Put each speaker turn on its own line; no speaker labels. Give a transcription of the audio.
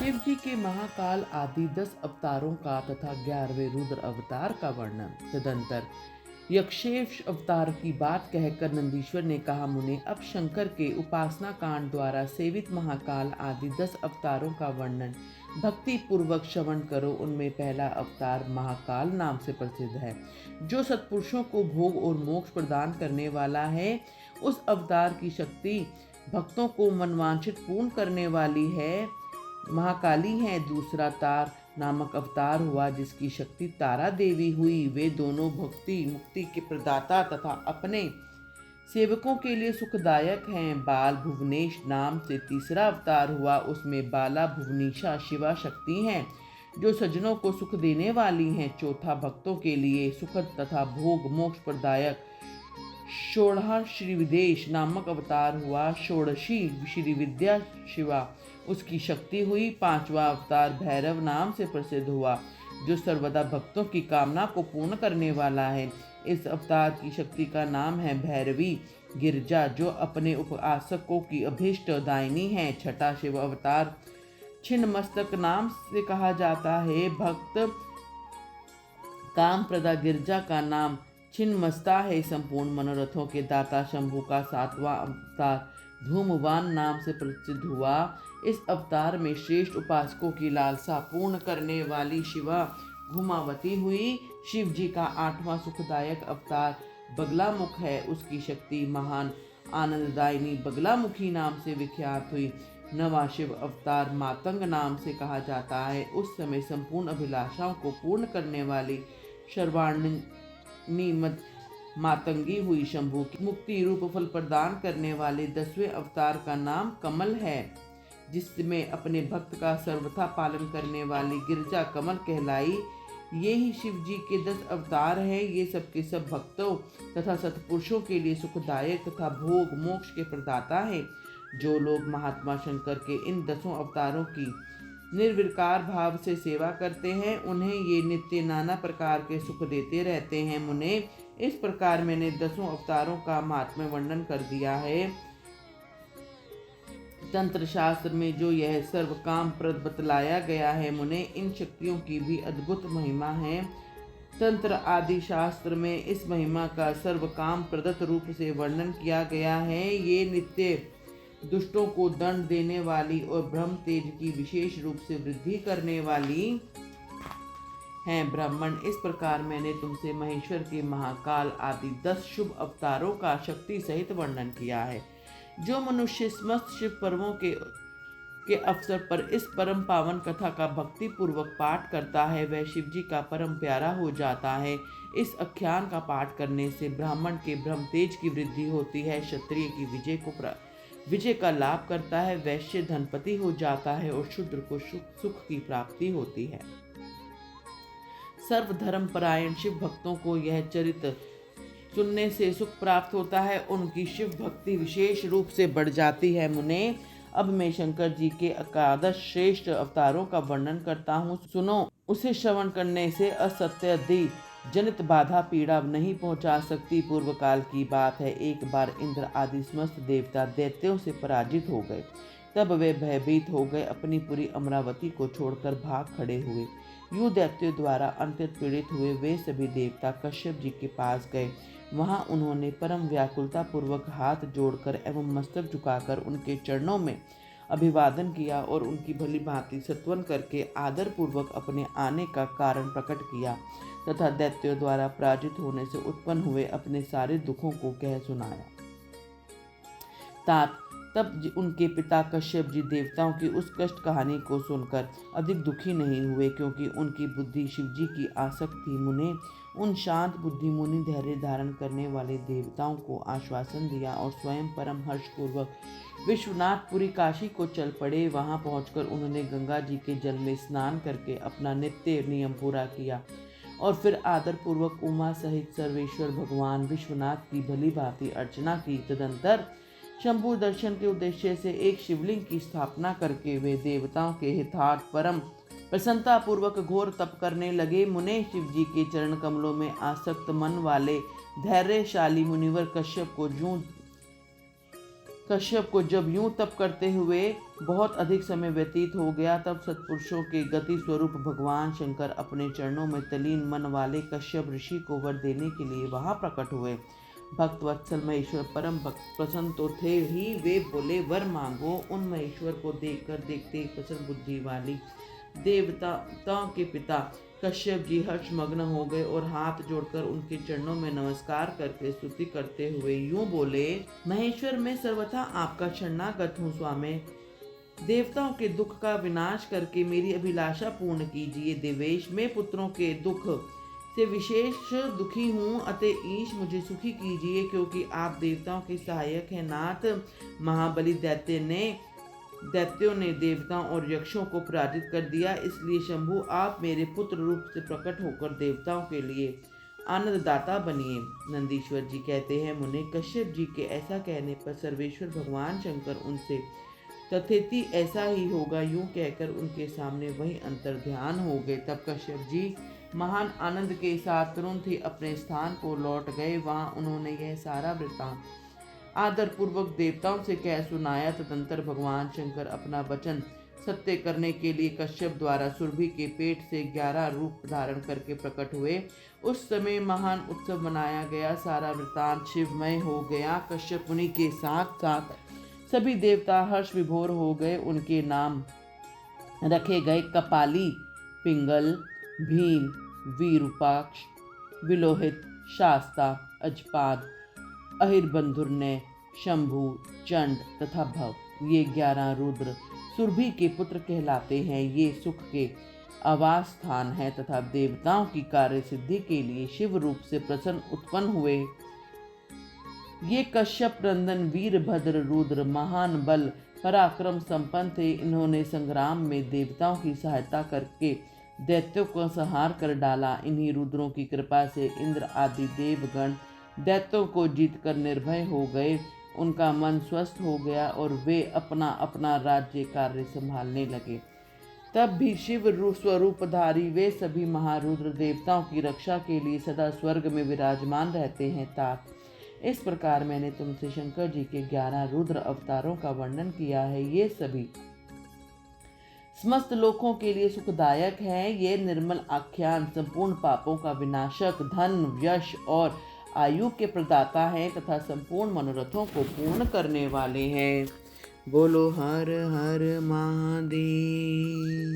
शिव जी के महाकाल आदि 10 अवतारों का तथा 11वें रुद्र अवतार का वर्णन। तदंतर यक्षेश अवतार की बात कहकर नंदीश्वर ने कहा, मुने अब शंकर के उपासना कांड द्वारा सेवित महाकाल आदि 10 अवतारों का वर्णन भक्ति पूर्वक श्रवण करो। उनमें पहला अवतार महाकाल नाम से प्रसिद्ध है, जो सत्पुरुषों को भोग और मोक्ष प्रदान करने वाला है। उस अवतार की शक्ति भक्तों को मनवांछित पूर्ण करने वाली है, महाकाली है। दूसरा तार नामक अवतार हुआ, जिसकी शक्ति तारा देवी हुई। वे दोनों भक्ति मुक्ति के प्रदाता तथा अपने सेवकों के लिए सुखदायक हैं। बाल भुवनेश नाम से तीसरा अवतार हुआ, उसमें बाला भुवनीशा शिवा शक्ति हैं, जो सज्जनों को सुख देने वाली हैं। चौथा भक्तों के लिए सुखद तथा भोग मोक्ष प्रदायक षोडहा श्रीविदेश नामक अवतार हुआ, षोडशी श्री विद्या शिवा उसकी शक्ति हुई। पांचवा अवतार भैरव नाम से प्रसिद्ध हुआ, जो सर्वदा भक्तों की कामना को पूर्ण करने वाला है। इस अवतार की शक्ति का नाम है भैरवी गिरजा, जो अपने उपासकों की अभीष्ट दायिनी है। छठा शिव अवतार छिन्नमस्तक नाम से कहा जाता है। भक्त काम प्रदा गिरजा का नाम छिन्नमस्ता है। संपूर्ण मनोरथों के दाता शंभु का सातवां अवतार धूमवान नाम से प्रसिद्ध हुआ। इस अवतार में श्रेष्ठ उपासकों की लालसा पूर्ण करने वाली शिवा घुमावती हुई। शिव जी का आठवां सुखदायक अवतार बगलामुख है, उसकी शक्ति महान आनंददायिनी बगलामुखी नाम से विख्यात हुई। नवा शिव अवतार मातंग नाम से कहा जाता है। उस समय संपूर्ण अभिलाषाओं को पूर्ण करने वाली सर्वाणी मातंगी हुई। शंभु की मुक्ति रूप फल प्रदान करने वाले 10वें अवतार का नाम कमल है, जिसमें अपने भक्त का सर्वथा पालन करने वाली गिरजा कमल कहलाई। ये ही शिव जी के 10 अवतार हैं। ये सब के सब भक्तों तथा सत्पुरुषों के लिए सुखदायक तथा भोग मोक्ष के प्रदाता हैं। जो लोग महात्मा शंकर के इन 10 अवतारों की निर्विकार भाव से सेवा करते हैं, उन्हें ये नित्य नाना प्रकार के सुख देते रहते हैं। मुने, इस प्रकार मैंने 10 अवतारों का महात्म्य वर्णन कर दिया है। तंत्र शास्त्र में जो यह सर्व काम प्रद बतलाया गया है, मुने, इन शक्तियों की भी अद्भुत महिमा है। तंत्र आदि शास्त्र में इस महिमा का सर्व काम प्रदत्त रूप से वर्णन किया गया है। ये नित्य दुष्टों को दंड देने वाली और ब्रह्म तेज की विशेष रूप से वृद्धि करने वाली हैं। ब्राह्मण, इस प्रकार मैंने तुमसे महेश्वर के महाकाल आदि 10 शुभ अवतारों का शक्ति सहित वर्णन किया है। जो मनुष्य समस्त शिव पर्वों के अवसर पर इस परम पावन कथा का भक्ति पूर्वक पाठ करता है, वह शिव जी का परम प्यारा हो जाता है। इस आख्यान का पाठ करने से ब्राह्मण के ब्रह्म तेज की वृद्धि होती है, क्षत्रिय की विजय का लाभ करता है, वैश्य धनपति हो जाता है और शूद्र को सुख की प्राप्ति होती है। सर्वधर्म परायण शिव भक्तों को यह चरित्र सुनने से सुख प्राप्त होता है, उनकी शिव भक्ति विशेष रूप से बढ़ जाती है। मुने, अब मैं शंकर जी के एकादश श्रेष्ठ अवतारों का वर्णन करता हूँ, सुनो। उसे श्रवण करने से असत्यादि जनित बाधा पीड़ा नहीं पहुंचा सकती। पूर्व काल की बात है, एक बार इंद्र आदि समस्त देवता दैत्यों से पराजित हो गए। तब वे भयभीत हो गए, अपनी पूरी अमरावती को छोड़कर भाग खड़े हुए। यूं दैत्यों द्वारा अंत्यत पीड़ित हुए वे सभी देवता कश्यप जी के पास गए। वहां उन्होंने परम व्याकुलता पूर्वक हाथ जोड़कर एवं मस्तक झुकाकर उनके चरणों में अभिवादन किया और उनकी भली भांति सत्वन करके आदर पूर्वक अपने आने का कारण प्रकट किया तथा दैत्यों द्वारा पराजित होने से उत्पन्न हुए अपने सारे दुखों को कह सुनाया। तब उनके पिता कश्यप जी देवताओं की उस कष्ट कहानी को सुनकर अधिक दुखी नहीं हुए, क्योंकि उनकी बुद्धि शिव जी की आसक्त थी। मुने, उन शांत बुद्धि मुनि धैर्य धारण करने वाले देवताओं को आश्वासन दिया और स्वयं परम हर्षपूर्वक विश्वनाथपुरी काशी को चल पड़े। वहां पहुंचकर उन्होंने गंगा जी के जल में स्नान करके अपना नित्य नियम पूरा किया और फिर आदर पूर्वक उमा सहित सर्वेश्वर भगवान विश्वनाथ की भली भांति अर्चना की। तदंतर शंभु दर्शन के उद्देश्य से एक शिवलिंग की स्थापना करके वे देवताओं के हितार्थ परम प्रसन्नता पूर्वक घोर तप करने लगे। मुने, शिव जी के चरण कमलों में आसक्त मन वाले धैर्यशाली मुनिवर कश्यप को जूं कश्यप को जब यूं तप करते हुए बहुत अधिक समय व्यतीत हो गया, तब सत्पुरुषों के गति स्वरूप भगवान शंकर अपने चरणों में तलीन मन वाले कश्यप ऋषि को वर देने के लिए वहां प्रकट हुए। भक्त वत्सल महेश्वर परम भक्त प्रसन्न तो थे ही, वे बोले वर मांगो। उन महेश्वर को देखकर देखते प्रसन्न बुद्धि वाली देवताओं के पिता कश्यप जी हर्षमग्न हो गए और हाथ जोड़कर उनके चरणों में नमस्कार करके स्तुति करते हुए यूं बोले, महेश्वर मैं सर्वथा आपका शरणागत हूँ स्वामी। देवताओं के दुख का विनाश करके मेरी अभिलाषा पूर्ण कीजिए। देवेश में पुत्रों के दुख से विशेष दुखी हूँ, अतः ईश मुझे सुखी कीजिए, क्योंकि आप देवताओं के सहायक हैं। नाथ, महाबली दैत्यों ने देवताओं और यक्षों को पराजित कर दिया, इसलिए शंभु आप मेरे पुत्र रूप से प्रकट होकर देवताओं के लिए आनंददाता बनिए। नंदीश्वर जी कहते हैं, मुने कश्यप जी के ऐसा कहने पर सर्वेश्वर भगवान शंकर उनसे तथेति ऐसा ही होगा यूं कहकर उनके सामने वही अंतर ध्यान हो गए। तब कश्यप जी महान आनंद के साथ तुरंत ही अपने स्थान को लौट गए। वहां उन्होंने यह सारा वृत्तांत आदर पूर्वक देवताओं से कह सुनाया। तदंतर भगवान शंकर अपना वचन सत्य करने के लिए कश्यप द्वारा सुरभि के पेट से 11 रूप धारण करके प्रकट हुए। उस समय महान उत्सव मनाया गया। सारा वृत्तांत शिवमय हो गया। कश्यप मुनि के साथ साथ सभी देवता हर्ष विभोर हो गए। उनके नाम रखे गए कपाली, पिंगल, भीम, वीरूपाक्ष, विलोहित, शास्ता, अजपाद, अहिरबंधुर्ने, शंभु, चंड तथा भव। ये 11 रुद्र सुरभि के पुत्र कहलाते हैं। ये सुख के आवास स्थान है तथा देवताओं की कार्य सिद्धि के लिए शिव रूप से प्रसन्न उत्पन्न हुए। ये कश्यप नंदन वीरभद्र रुद्र महान बल पराक्रम संपन्न थे। इन्होंने संग्राम में देवताओं की सहायता करके दैत्यों को संहार कर डाला। इन्हीं रुद्रों की कृपा से इंद्र आदि देवगण दैत्यों को जीतकर निर्भय हो गए। उनका मन स्वस्थ हो गया और वे अपना अपना राज्य कार्य संभालने लगे। तब भी शिव स्वरूपधारी वे सभी महारुद्र देवताओं की रक्षा के लिए सदा स्वर्ग में विराजमान रहते हैं। तात इस प्रकार मैंने तुमसे शंकर जी के 11 रुद्र अवतारों का वर्णन किया है। ये सभी समस्त लोकों के लिए सुखदायक है। ये निर्मल आख्यान संपूर्ण पापों का विनाशक, धन, यश और आयु के प्रदाता हैं तथा संपूर्ण मनोरथों को पूर्ण करने वाले हैं। बोलो हर हर महादेव।